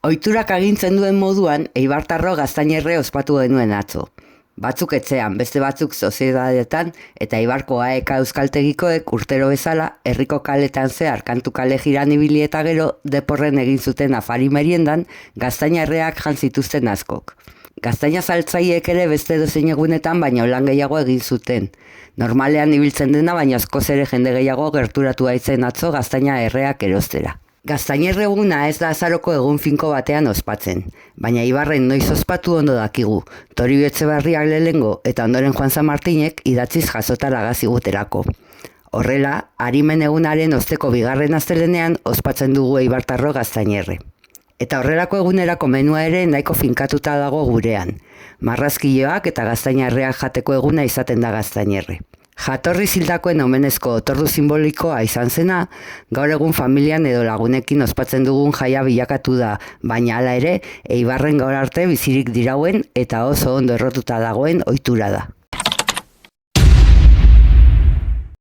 Ohiturak agintzen duen moduan, Eibartarro Gaztainerre ospatu genuen atzo. Batzuk etxean, beste batzuk soziedadetan eta Eibarko AEK euskaltegikoek urtero bezala, herriko kaletan zehar kantu kale jiran ibili eta gero deporren egin zuten afari meriendan gaztainerreak jan zituzten askok. Gaztaina saltzaiek ere beste dozein egunetan baina lan gehiago egin zuten. Normalean ibiltzen dena baina askoz ere jende gehiago gerturatu aitzen atzo gaztaina erreak erostera. Gaztainerre eguna ez da azaroko egun finko batean ospatzen, baina Eibarren noiz ospatu ondo dakigu, Toribio Etxebarriak lehengo eta ondoren Juan San Martinek idatziz jasotara gaziguterako. Horrela, Arimen egunaren osteko bigarren astelenean ospatzen dugu Eibartarro Gaztainerre. Eta horrelako egunerako menua ere nahiko finkatuta dago gurean. Marrazkiloak eta gaztainerreak jateko eguna izaten da Gaztainerre. Jatorri zildakoen omenezko otordu simbolikoa izan zena, gaur egun familian edo lagunekin ospatzen dugun jaia bilakatu da, baina hala ere, Eibarren gaur arte bizirik dirauen eta oso ondo errotuta dagoen ohitura da.